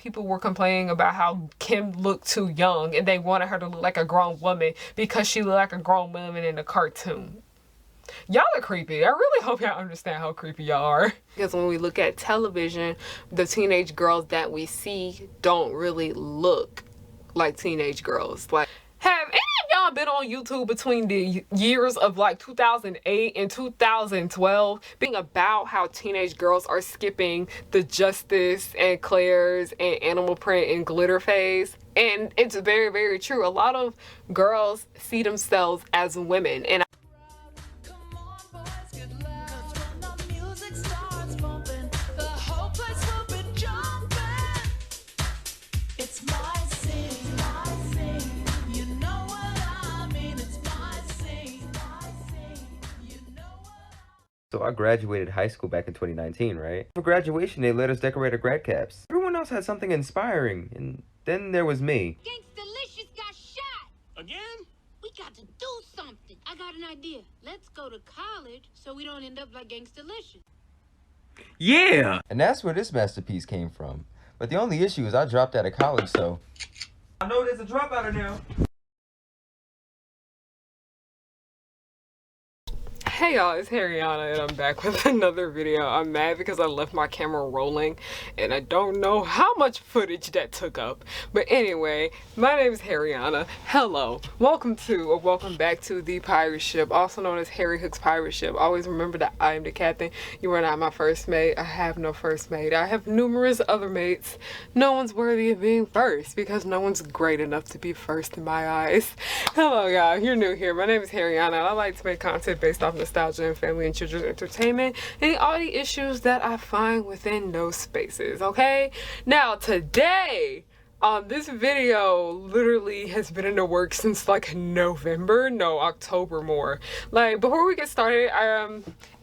people were complaining about how Kim looked too young and they wanted her to look like a grown woman because she looked like a grown woman in the cartoon. Y'all are creepy. I really hope y'all understand how creepy y'all are. Because when we look at television, the teenage girls that we see don't really look like teenage girls. Like, have any of y'all been on YouTube between the years of like 2008 and 2012 being about how teenage girls are skipping the Justice and Claire's and Animal Print and glitter phase? And it's very, very true. A lot of girls see themselves as women, and So I graduated high school back in 2019, right? For graduation, they let us decorate our grad caps. Everyone else had something inspiring, and then there was me. Gangstalicious got shot! Again? We got to do something. I got an idea. Let's go to college so we don't end up like Gangstalicious. Yeah! And that's where this masterpiece came from. But the only issue is I dropped out of college, so I know there's a dropout now. hey y'all, it's Harriyanna and I'm back with another video. I'm mad because I left my camera rolling and I don't know how much footage that took up. But anyway, my name is Harriyanna. Hello. Welcome back to the pirate ship, also known as Harry Hook's pirate ship. Always remember that I am the captain. You are not my first mate. I have no first mate. I have numerous other mates. No one's worthy of being first because no one's great enough to be first in my eyes. Hello y'all, if you're new here, my name is Harriyanna and I like to make content based off nostalgia and family and children's entertainment and all the issues that I find within those spaces, okay? Now today, this video literally has been in the works since like October more. Like, before we get started,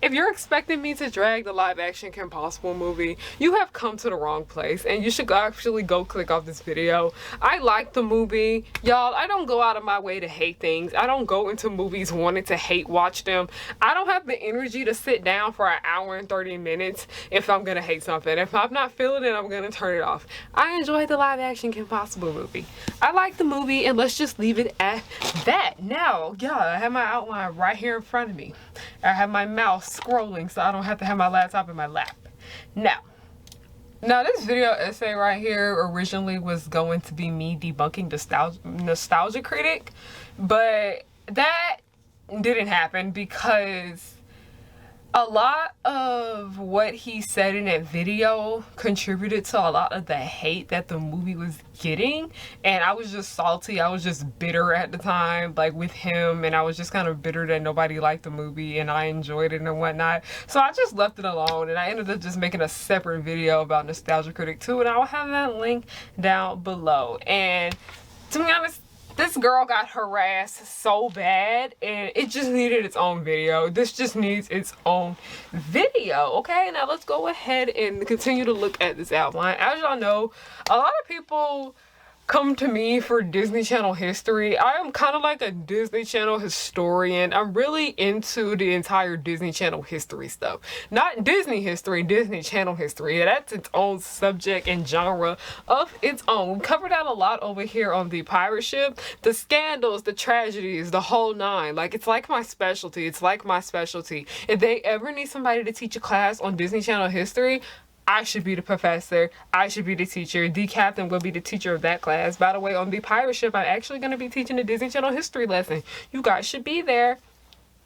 if you're expecting me to drag the live action Kim Possible movie, you have come to the wrong place and you should actually go click off this video. I like the movie. Y'all, I don't go out of my way to hate things. I don't go into movies wanting to hate watch them. I don't have the energy to sit down for an hour and 30 minutes if I'm gonna hate something. If I'm not feeling it, I'm gonna turn it off. I enjoyed the live action Kim Possible movie. I like the movie, and let's just leave it at that. Now, y'all, I have my outline right here in front of me. I have my mouse scrolling so I don't have to have my laptop in my lap. Now this video essay right here originally was going to be me debunking Nostalgia Critic, but that didn't happen because a lot of what he said in that video contributed to a lot of the hate that the movie was getting, and I was just salty. I was just bitter at the time, like with him, and I was just kind of bitter that nobody liked the movie and I enjoyed it and whatnot, so I just left it alone and I ended up just making a separate video about Nostalgia Critic 2, and I'll have that link down below. And to be honest, this girl got harassed so bad and it just needed its own video. This just needs its own video, okay? Now let's go ahead and continue to look at this outline. As y'all know, a lot of people come to me for Disney Channel history. I am kind of like a Disney Channel historian. I'm really into the entire Disney Channel history stuff. Not Disney history, Disney Channel history. That's its own subject and genre of its own. We covered that a lot over here on the pirate ship. The scandals, the tragedies, the whole nine. Like, it's like my specialty. It's like my specialty. If they ever need somebody to teach a class on Disney Channel history, I should be the professor. I should be the teacher. The captain will be the teacher of that class. By the way, on the pirate ship, I'm actually going to be teaching the Disney Channel history lesson. You guys should be there.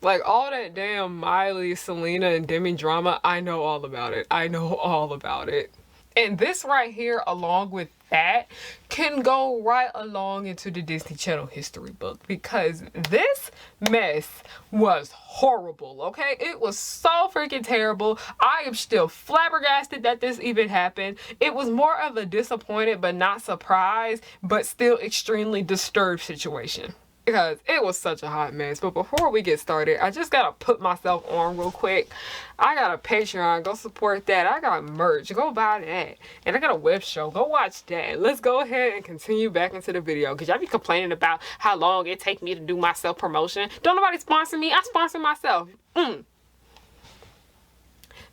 Like, all that damn Miley, Selena, and Demi drama, I know all about it. I know all about it. And this right here, along with that, can go right along into the Disney Channel history book, because this mess was horrible, okay? It was so freaking terrible. I am still flabbergasted that this even happened. It was more of a disappointed but not surprised, but still extremely disturbed situation, because it was such a hot mess. But before we get started, I just gotta put myself on real quick. I got a Patreon, go support that. I got merch, go buy that. And I got a web show, go watch that. Let's go ahead and continue back into the video, because y'all be complaining about how long it take me to do my self promotion. Don't nobody sponsor me, I sponsor myself.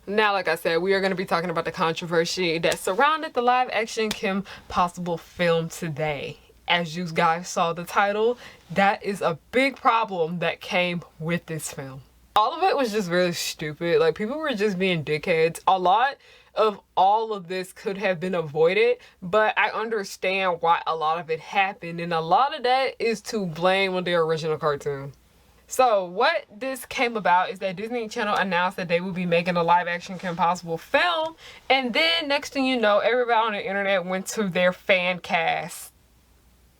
Now, like I said, we are going to be talking about the controversy that surrounded the live action Kim Possible film today. As you guys saw the title, that is a big problem that came with this film. All of it was just really stupid. Like, people were just being dickheads. A lot of all of this could have been avoided, but I understand why a lot of it happened, and a lot of that is to blame on the original cartoon. So what this came about is that Disney Channel announced that they would be making a live action Kim Possible film, and then next thing you know, everybody on the internet went to their fan cast.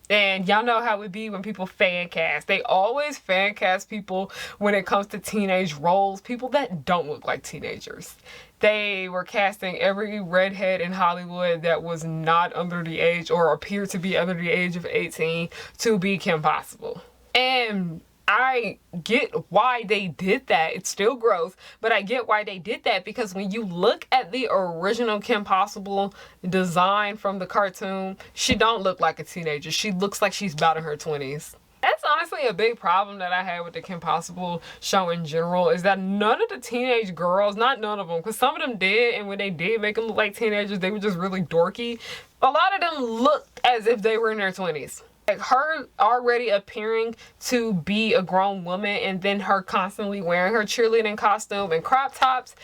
And y'all know how it be when people fan cast. They always fan cast people when it comes to teenage roles, people that don't look like teenagers. They were casting every redhead in Hollywood that was not under the age or appeared to be under the age of 18 to be Kim Possible. And I get why they did that. It's still gross, but I get why they did that, because when you look at the original Kim Possible design from the cartoon, she don't look like a teenager. She looks like she's about in her 20s. That's honestly a big problem that I had with the Kim Possible show in general, is that none of the teenage girls, not none of them, because some of them did, and when they did make them look like teenagers, they were just really dorky. A lot of them looked as if they were in their 20s. Like, her already appearing to be a grown woman, and then her constantly wearing her cheerleading costume and crop tops,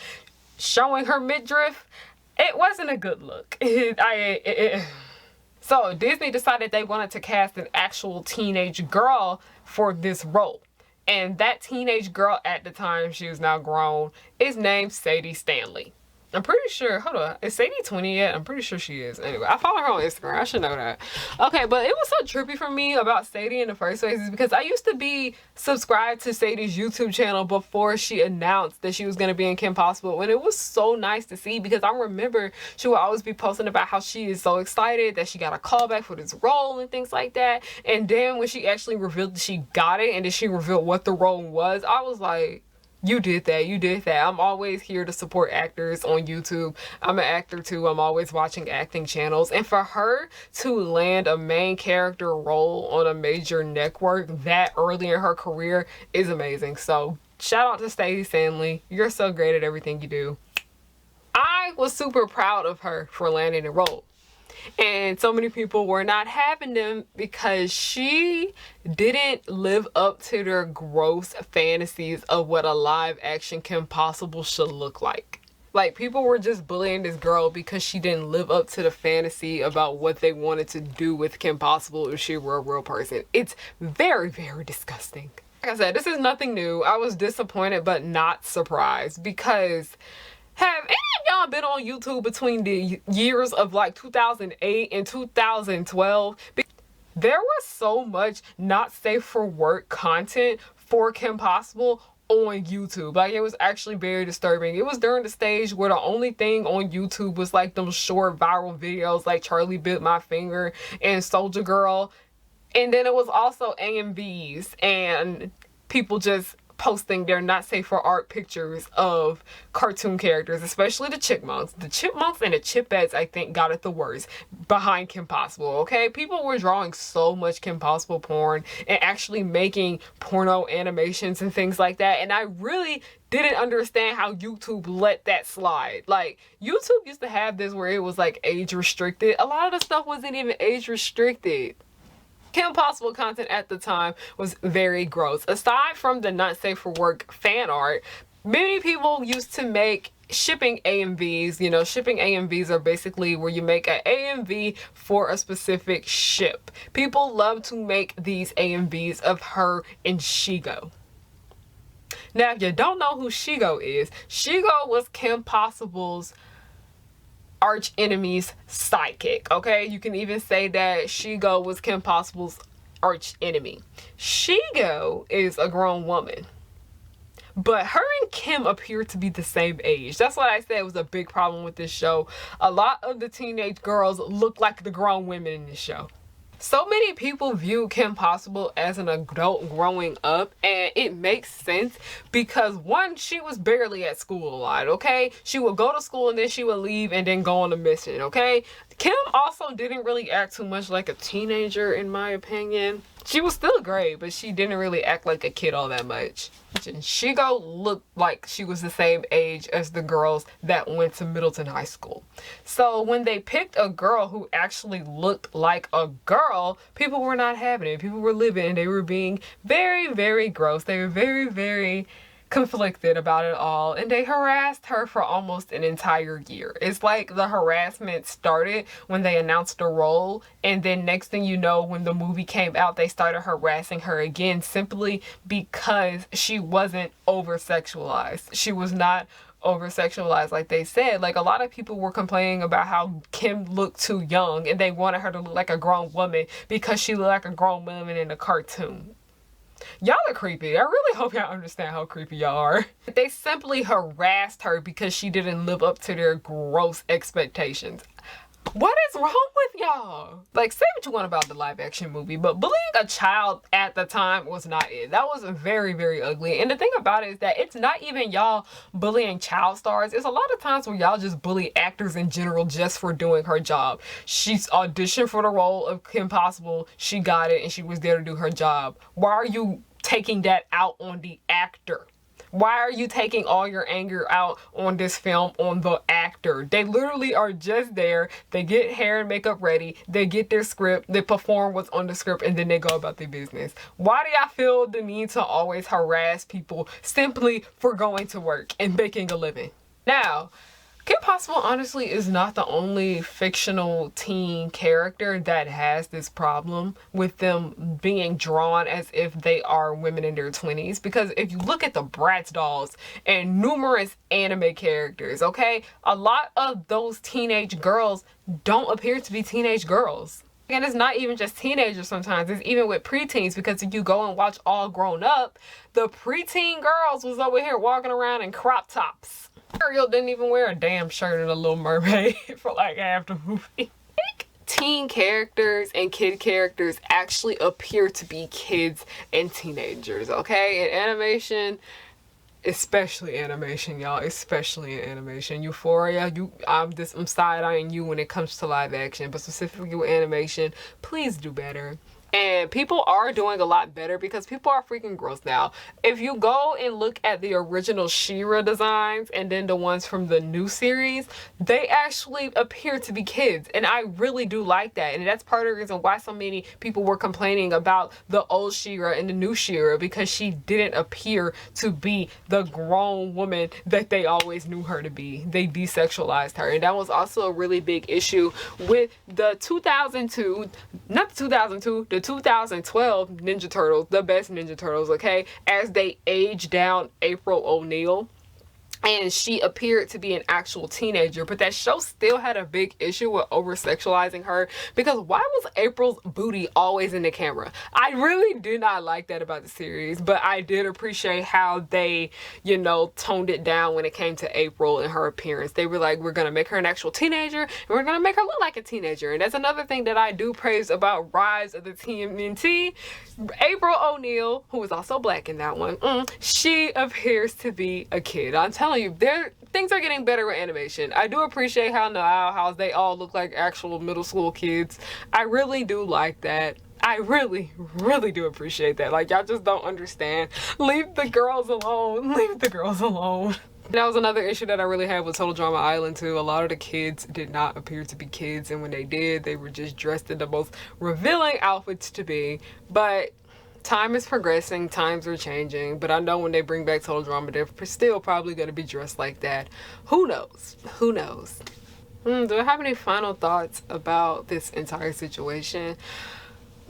showing her midriff, it wasn't a good look. So Disney decided they wanted to cast an actual teenage girl for this role. And that teenage girl at the time, she was now grown, is named Sadie Stanley. I'm pretty sure, hold on, is Sadie 20 yet? I'm pretty sure she is. Anyway, I follow her on Instagram. I should know that. Okay, but it was so trippy for me about Sadie in the first place is because I used to be subscribed to Sadie's YouTube channel before she announced that she was going to be in Kim Possible. And it was so nice to see, because I remember she would always be posting about how she is so excited that she got a callback for this role and things like that. And then when she actually revealed that she got it, and then she revealed what the role was, I was like, you did that. You did that. I'm always here to support actors on YouTube. I'm an actor too. I'm always watching acting channels. And for her to land a main character role on a major network that early in her career is amazing. So shout out to Sadie Stanley. You're so great at everything you do. I was super proud of her for landing the role. And so many people were not having them because she didn't live up to their gross fantasies of what a live action Kim Possible should look like. Like, people were just bullying this girl because she didn't live up to the fantasy about what they wanted to do with Kim Possible if she were a real person. It's very, very disgusting. Like I said, this is nothing new. I was disappointed but not surprised, because have any of y'all been on YouTube between the years of like 2008 and 2012? There was so much not safe for work content for Kim Possible on YouTube. Like, it was actually very disturbing. It was during the stage where the only thing on YouTube was like them short viral videos like Charlie Bit My Finger and Soldier Girl. And then it was also AMVs and people just posting their not safe for art pictures of cartoon characters, especially the chipmunks. The chipmunks and the chipettes, I think, got it the worst behind Kim Possible, okay? People were drawing so much Kim Possible porn and actually making porno animations and things like that, and I really didn't understand how YouTube let that slide. Like, YouTube used to have this where it was like age restricted. A lot of the stuff wasn't even age restricted. Kim Possible content at the time was very gross. Aside from the not safe for work fan art, many people used to make shipping AMVs. You know, shipping AMVs are basically where you make an AMV for a specific ship. People love to make these AMVs of her and Shigo. Now, if you don't know who Shigo is, Shigo was Kim Possible's arch enemy's sidekick, okay? You can even say that Shigo was Kim Possible's arch enemy. Shigo is a grown woman, but her and Kim appear to be the same age. That's what I said was a big problem with this show. A lot of the teenage girls look like the grown women in this show. So many people view Kim Possible as an adult growing up, and it makes sense because, one, she was barely at school a lot, okay? She would go to school and then she would leave and then go on a mission, okay? Kim also didn't really act too much like a teenager, in my opinion. She was still great, but she didn't really act like a kid all that much. And Shigo looked like she was the same age as the girls that went to Middleton High School. So when they picked a girl who actually looked like a girl, people were not having it. People were living and they were being very, very gross. They were very, very conflicted about it all, and they harassed her for almost an entire year. It's like the harassment started when they announced the role, and then next thing you know, when the movie came out, they started harassing her again simply because she wasn't over-sexualized. She was not over-sexualized like they said. Like, a lot of people were complaining about how Kim looked too young and they wanted her to look like a grown woman because she looked like a grown woman in a cartoon. Y'all are creepy. I really hope y'all understand how creepy y'all are. They simply harassed her because she didn't live up to their gross expectations. What is wrong with y'all? Like, say what you want about the live action movie, but bullying a child at the time was not it. That was very, very ugly. And the thing about it is that it's not even y'all bullying child stars. It's a lot of times where y'all just bully actors in general just for doing her job. She's auditioned for the role of Kim Possible. She got it and she was there to do her job. Why are you taking that out on the actor? Why are you taking all your anger out on this film on the actor? They literally are just there. They get hair and makeup ready. They get their script. They perform what's on the script and then they go about their business. Why do y'all feel the need to always harass people simply for going to work and making a living? Now, Kim Possible honestly is not the only fictional teen character that has this problem with them being drawn as if they are women in their 20s. Because if you look at the Bratz dolls and numerous anime characters, okay, a lot of those teenage girls don't appear to be teenage girls. And it's not even just teenagers sometimes, it's even with preteens, because if you go and watch All Grown Up, the preteen girls was over here walking around in crop tops. Ariel didn't even wear a damn shirt in a Little Mermaid for like half the movie. Teen characters and kid characters actually appear to be kids and teenagers, okay? In animation, especially animation, y'all, especially in animation. Euphoria, I'm side-eyeing you when it comes to live action, but specifically with animation, please do better. And people are doing a lot better because people are freaking gross now. If you go and look at the original She-Ra designs and then the ones from the new series, they actually appear to be kids. And I really do like that. And that's part of the reason why so many people were complaining about the old She-Ra and the new She-Ra, because she didn't appear to be the grown woman that they always knew her to be. They desexualized her. And that was also a really big issue with the 2002, not the 2002, the 2012 Ninja Turtles, the best Ninja Turtles, okay, as they aged down April O'Neil. And she appeared to be an actual teenager, but that show still had a big issue with over-sexualizing her, because why was April's booty always in the camera? I really did not like that about the series, but I did appreciate how they, you know, toned it down when it came to April and her appearance. They were like, we're gonna make her an actual teenager, and we're gonna make her look like a teenager. And that's another thing that I do praise about Rise of the TMNT. April O'Neil, who was also black in that one, she appears to be a kid. I'm telling you, things are getting better with animation. I do appreciate how in the Owl House they all look like actual middle school kids. I really do like that. I really, really do appreciate that. Like, y'all just don't understand. Leave the girls alone. Leave the girls alone. That was another issue that I really had with Total Drama Island too. A lot of the kids did not appear to be kids, and when they did, they were just dressed in the most revealing outfits to be. But time is progressing, times are changing, but I know when they bring back Total Drama, they're still probably going to be dressed like that. Who knows? Who knows? Do I have any final thoughts about this entire situation?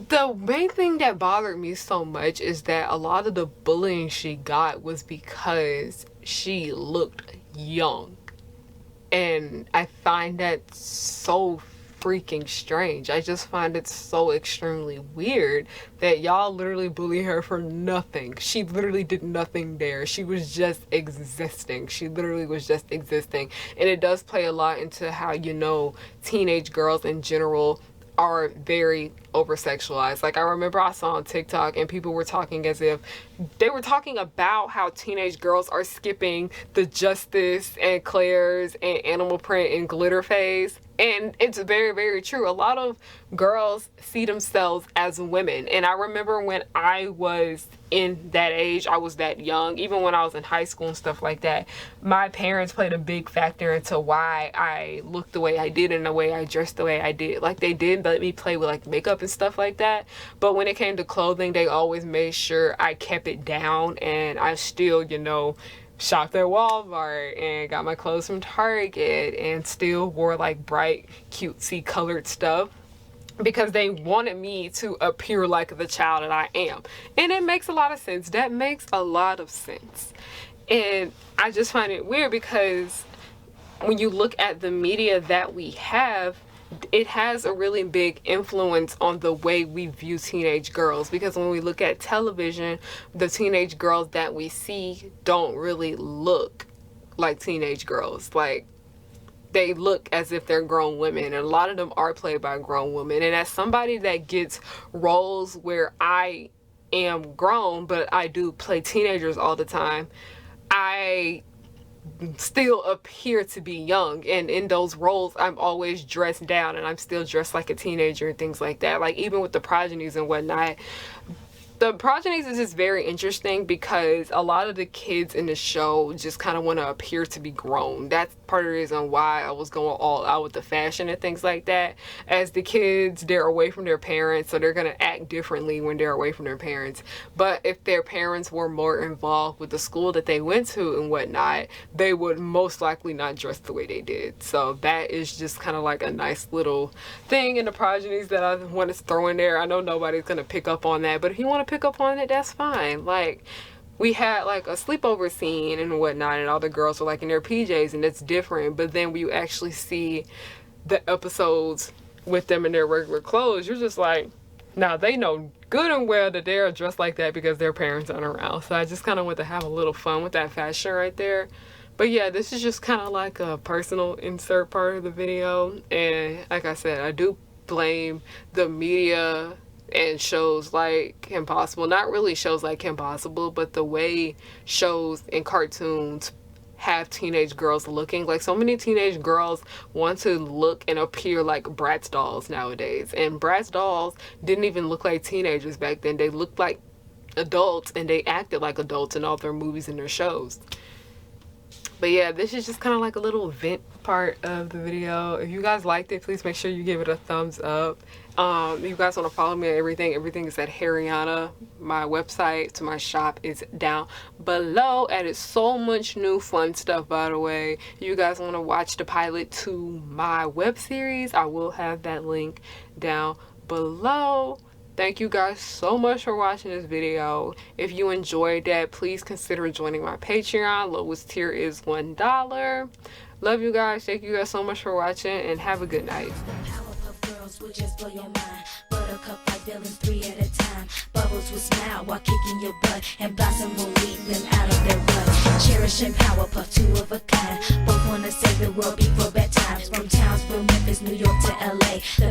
The main thing that bothered me so much is that a lot of the bullying she got was because she looked young. And I find that so freaking strange. I just find it so extremely weird that y'all literally bully her for nothing. She literally did nothing there. She was just existing. She literally was just existing. And it does play a lot into how, you know, teenage girls in general are very over-sexualized. Like, I remember I saw on TikTok and people were talking as if they were talking about how teenage girls are skipping the Justice and Claire's and Animal Print and Glitter phase. And it's very, very true. A lot of girls see themselves as women. And I remember when I was in that age, I was that young, even when I was in high school and stuff like that, my parents played a big factor into why I looked the way I did and the way I dressed the way I did. Like, they did let me play with like makeup and stuff like that. But when it came to clothing, they always made sure I kept it down, and I still, you know, shopped at Walmart and got my clothes from Target and still wore like bright, cutesy colored stuff because they wanted me to appear like the child that I am. And it makes a lot of sense. That makes a lot of sense. And I just find it weird because when you look at the media that we have, it has a really big influence on the way we view teenage girls, because when we look at television, the teenage girls that we see don't really look like teenage girls. Like, they look as if they're grown women, and a lot of them are played by grown women. And as somebody that gets roles where I am grown but I do play teenagers all the time, I still appear to be young, and in those roles I'm always dressed down and I'm still dressed like a teenager and things like that. Like, even with the progenies and whatnot, the progenies is just very interesting because a lot of the kids in the show just kind of want to appear to be grown. That's part of the reason why I was going all out with the fashion and things like that. As the kids, they're away from their parents, so they're going to act differently when they're away from their parents. But if their parents were more involved with the school that they went to and whatnot, they would most likely not dress the way they did. So that is just kind of like a nice little thing in the progenies that I want to throw in there. I know nobody's going to pick up on that, but if you want to pick up on it, that's fine. Like, we had like a sleepover scene and whatnot, and all the girls were like in their PJs, and it's different. But then when you actually see the episodes with them in their regular clothes, you're just like, now they know good and well that they're dressed like that because their parents aren't around. So I just kind of want to have a little fun with that fashion right there. But yeah, this is just kind of like a personal insert part of the video. And like I said, I do blame the media and shows like Kim Possible. Not really shows like Kim Possible, but the way shows and cartoons have teenage girls looking. Like, so many teenage girls want to look and appear like Bratz dolls nowadays. And Bratz dolls didn't even look like teenagers back then. They looked like adults, and they acted like adults in all their movies and their shows. But yeah, this is just kind of like a little vent part of the video. If you guys liked it, please make sure you give it a thumbs up. If you guys want to follow me on everything is at Harriyanna. My website to my shop is down below. Added so much new fun stuff, by the way. If you guys want to watch the pilot to my web series, I will have that link down below. Thank you guys so much for watching this video. If you enjoyed that, please consider joining my Patreon. Lowest tier is $1. Love you guys. Thank you guys so much for watching, and have a good night. Will just blow your mind. Buttercup like villains 3 at a time. Bubbles will smile while kicking your butt, and Blossom will lead them out of their ruts. Cherish and Powerpuff, 2 of a kind. Both wanna save the world before bedtime. From towns from Memphis, New York to LA. The